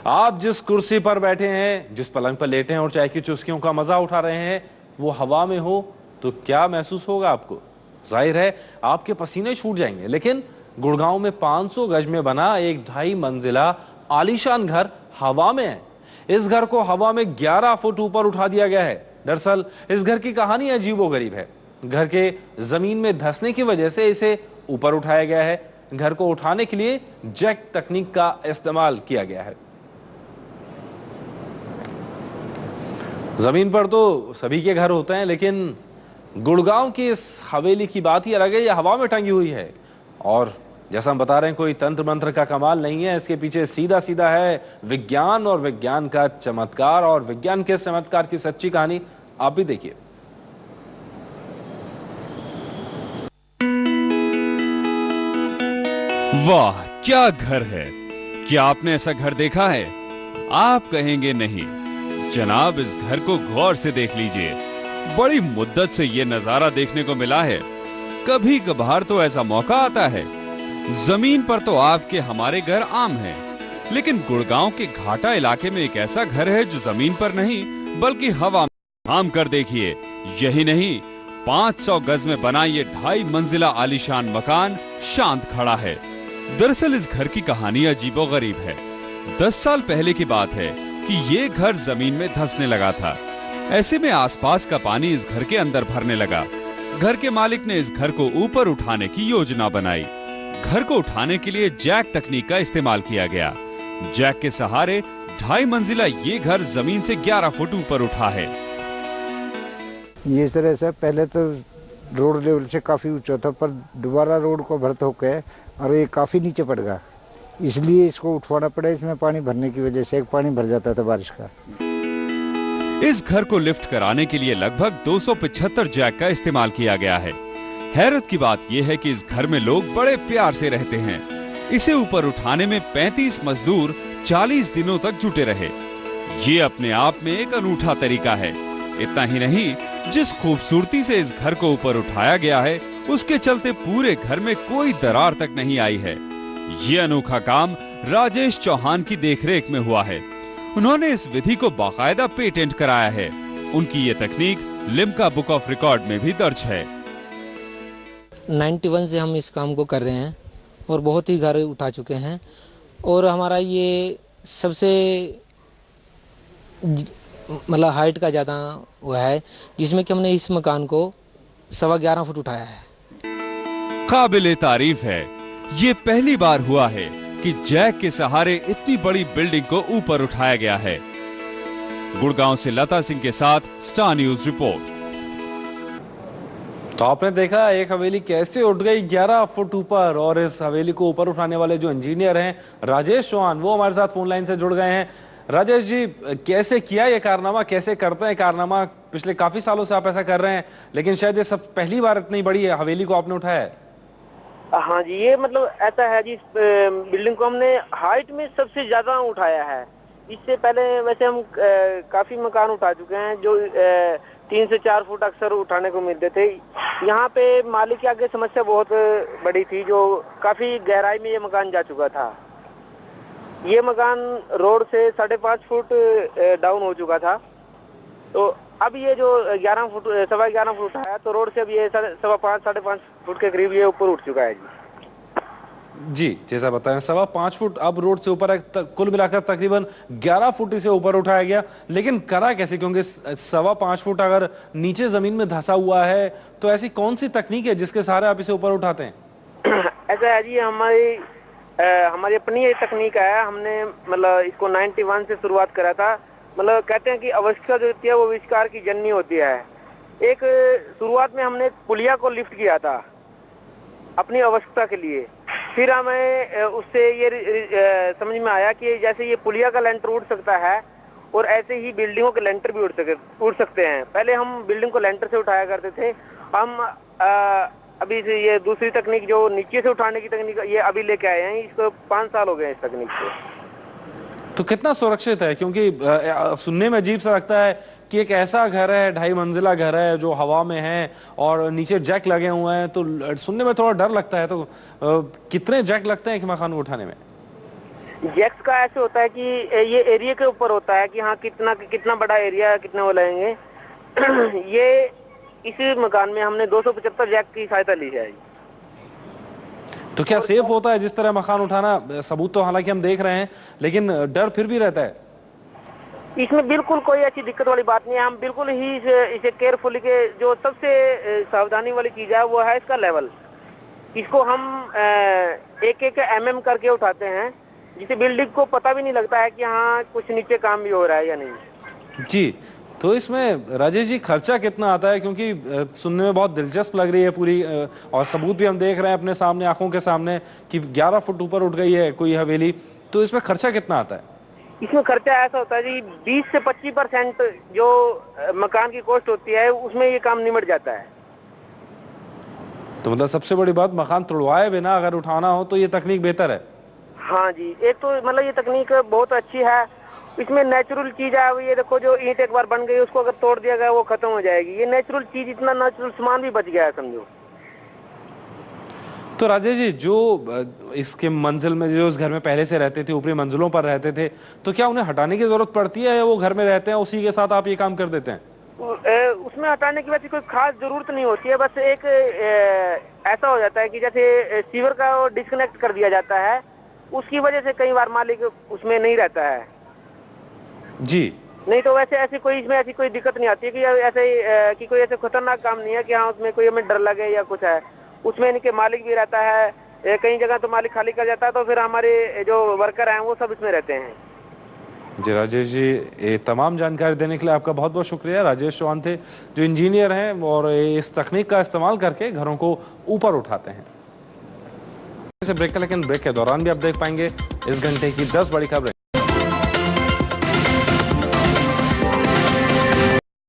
आप जिस कुर्सी पर बैठे हैं, जिस पलंग पर लेटे हैं और चाय की चुस्कियों का मजा उठा रहे हैं, वो हवा में हो तो क्या महसूस होगा आपको? जाहिर है आपके पसीने छूट जाएंगे। लेकिन गुड़गांव में 500 गज में बना एक 2.5 मंजिला आलीशान घर हवा में है। इस घर को हवा में 11 फुट ऊपर उठा दिया गया है। दरअसल इस घर की कहानी अजीबोगरीब है। घर के जमीन में धंसने की वजह से इसे ऊपर उठाया गया है। घर को उठाने के लिए जैक तकनीक का इस्तेमाल किया गया है। जमीन पर तो सभी के घर होते हैं, लेकिन गुड़गांव की इस हवेली की बात ही अलग है। यह हवा में टंगी हुई है और जैसा हम बता रहे हैं, कोई तंत्र मंत्र का कमाल नहीं है। इसके पीछे सीधा सीधा है विज्ञान और विज्ञान का चमत्कार, और विज्ञान के चमत्कार की सच्ची कहानी आप भी देखिए। वाह, क्या घर है! क्या आपने ऐसा घर देखा है? आप कहेंगे नहीं। जनाब, इस घर को गौर से देख लीजिए। बड़ी मुद्दत से ये नजारा देखने को मिला है। कभी कभार तो ऐसा मौका आता है। जमीन पर तो आपके हमारे घर आम है, लेकिन गुड़गांव के घाटा इलाके में एक ऐसा घर है जो जमीन पर नहीं बल्कि हवा में थाम कर देखिए। यही नहीं, 500 गज में बना ये 2.5 मंजिला आलीशान मकान शांत खड़ा है। दरअसल इस घर की कहानी अजीबोगरीब है। 10 साल पहले की बात है कि ये घर जमीन में धंसने लगा था। ऐसे में आसपास का पानी इस घर के अंदर भरने लगा। घर के मालिक ने इस घर को ऊपर उठाने की योजना बनाई। घर को उठाने के लिए जैक तकनीक का इस्तेमाल किया गया। जैक के सहारे 2.5 मंजिला ये घर जमीन से 11 फुट ऊपर उठा है। ये इस तरह से पहले तो रोड लेवल से काफी ऊंचा था, पर दोबारा रोड को भरत होकर और ये काफी नीचे पड़ गया, इसलिए इसको उठवाना पड़ा। इसमें पानी भरने की वजह से पानी भर जाता था बारिश का। इस घर को लिफ्ट कराने के लिए लगभग 275 जैक का इस्तेमाल किया गया है। हैरत की बात यह है कि इस घर में लोग बड़े प्यार से रहते हैं। इसे ऊपर उठाने में 35 मजदूर 40 दिनों तक जुटे रहे। ये अपने आप में एक अनूठा तरीका है। इतना ही नहीं, जिस खूबसूरती से इस घर को ऊपर उठाया गया है, उसके चलते पूरे घर में कोई दरार तक नहीं आई है। ये अनोखा काम राजेश चौहान की देखरेख में हुआ है। उन्होंने इस विधि को बाकायदा पेटेंट कराया है। उनकी ये तकनीक लिम्का बुक ऑफ रिकॉर्ड में भी दर्ज है। 91 से हम इस काम को कर रहे हैं और बहुत ही घर उठा चुके हैं, और हमारा ये सबसे मतलब हाइट का ज़्यादा हुआ है, जिसमें कि हमने इस मकान को 11.25 फुट उठाया है। काबिले तारीफ है। ये पहली बार हुआ है कि जैक के सहारे इतनी बड़ी बिल्डिंग को ऊपर उठाया गया है। गुड़गांव से लता सिंह के साथ स्टार न्यूज रिपोर्ट। तो आपने देखा एक हवेली कैसे उठ गई 11 फुट ऊपर, और इस हवेली को ऊपर उठाने वाले जो इंजीनियर हैं राजेश चौहान, वो हमारे साथ फोन लाइन से जुड़ गए हैं। राजेश जी, कैसे किया ये कारनामा, कैसे करते हैं कारनामा? पिछले काफी सालों से आप ऐसा कर रहे हैं, लेकिन शायद ये सब पहली बार इतनी बड़ी हवेली को आपने उठाया है। हाँ जी, ये मतलब ऐसा है जी, बिल्डिंग को हमने हाइट में सबसे ज्यादा उठाया है। इससे पहले वैसे हम काफी मकान उठा चुके हैं जो 3 से 4 फुट अक्सर उठाने को मिलते थे। यहाँ पे मालिक के आगे समस्या बहुत बड़ी थी, जो काफी गहराई में ये मकान जा चुका था। ये मकान रोड से 5.5 फुट डाउन हो चुका था। तो अब ये जो 11 फुट 11.25 फुट उठाया, तो रोड से अब ये 5.5 फुट के करीब ये ऊपर उठ चुका है जी। जैसा बताया 5.25 फुट अब रोड से ऊपर, कुल मिलाकर तकरीबन 11 फुट इसे ऊपर उठाया गया। लेकिन करा कैसे? क्योंकि 5.25 फुट अगर नीचे जमीन में धंसा हुआ है, तो ऐसी कौन सी तकनीक है जिसके सहारे आप इसे ऊपर उठाते हैं? ऐसा है जी, हमारी अपनी ये तकनीक है। हमने मतलब इसको 91 से शुरुआत करा था। मतलब कहते हैं कि अवस्था जो होती है वो आविष्कार की जननी होती है। एक शुरुआत में हमने पुलिया को लिफ्ट किया था अपनी अवस्था के लिए। फिर हमें उससे ये समझ में आया कि जैसे ये पुलिया का लेंटर उड़ सकता है, और ऐसे ही बिल्डिंगों के लेंटर भी उड़ सकते हैं। पहले हम बिल्डिंग को लेंटर से उठाया करते थे। हम अभी से ये दूसरी तकनीक जो नीचे से उठाने की तकनीक, ये अभी लेके आए हैं। इसको 5 साल हो गए इस तकनीक को। तो कितना सुरक्षित है? क्योंकि सुनने में अजीब सा लगता है कि एक ऐसा घर है, 2.5 मंजिला घर है जो हवा में है और नीचे जैक लगे हुए हैं, तो सुनने में थोड़ा डर लगता है। तो कितने जैक लगते हैं एक मकान को उठाने में? जैक्स का ऐसे होता है कि ये एरिया के ऊपर होता है कि हाँ कितना बड़ा एरिया है, कितने वो लगेंगे। ये इसी मकान में हमने 275 जैक की सहायता ली है। तो क्या सेफ होता है जिस तरह मकान उठाना? सबूत तो हालांकि हम देख रहे हैं, लेकिन डर फिर भी रहता है। इसमें बिल्कुल कोई ऐसी दिक्कत वाली बात नहीं है। हम बिल्कुल ही इसे केयरफुली के जो सबसे सावधानी वाली चीज है वो है इसका लेवल। इसको हम एक mm करके उठाते हैं, जिससे बिल्डिंग को पता भी नहीं लगता है कि हाँ कुछ नीचे काम भी हो रहा है या नहीं। जी, तो इसमें राजेश जी खर्चा कितना आता है? क्योंकि सुनने में बहुत दिलचस्प लग रही है पूरी, और सबूत भी हम देख रहे हैं अपने सामने, आंखों के सामने, कि 11 फुट ऊपर उठ गई है कोई हवेली। तो इसमें खर्चा कितना आता है? इसमें खर्चा ऐसा होता है जी 20 से 25% जो मकान की कॉस्ट होती है उसमें ये काम निमट जाता है। तो मतलब सबसे बड़ी बात, मकान तोड़वाए बिना अगर उठाना हो तो ये तकनीक बेहतर है। हाँ जी, एक तो मतलब ये तकनीक बहुत अच्छी है। इसमें नेचुरल चीज है। अब ये देखो, जो ईंट एक बार बन गई उसको अगर तोड़ दिया गया वो खत्म हो जाएगी। ये नेचुरल चीज, इतना नेचुरल सामान भी बच गया है समझो। तो राजेश जी, जो इसके मंजिल में, जो उस घर में पहले से रहते थे, ऊपरी मंजिलों पर रहते थे, तो क्या उन्हें हटाने की जरूरत पड़ती है या वो घर में रहते हैं उसी के साथ आप ये काम कर देते हैं? उसमें हटाने की वैसे कोई खास जरूरत नहीं होती है। बस एक ऐसा हो जाता है कि जैसे सीवर का डिस्कनेक्ट कर दिया जाता है, उसकी वजह से कई बार मालिक उसमें नहीं रहता है जी। नहीं तो वैसे ऐसी कोई इसमें ऐसी कोई दिक्कत नहीं आती है कि ऐसे कि कोई ऐसे खतरनाक काम नहीं है कि हाँ उसमें कोई हमें डर लगे या कुछ है। उसमें इनके मालिक भी रहता है, कई जगह तो मालिक खाली कर जाता है, तो फिर हमारे जो वर्कर हैं वो सब इसमें रहते हैं। जी राजेश जी, ये तमाम जानकारी देने के लिए आपका बहुत बहुत शुक्रिया। राजेश चौहान थे जो इंजीनियर हैं और इस तकनीक का इस्तेमाल करके घरों को ऊपर उठाते हैं। ब्रेक का, लेकिन ब्रेक के दौरान भी आप देख पाएंगे इस घंटे की 10 बड़ी खबरें।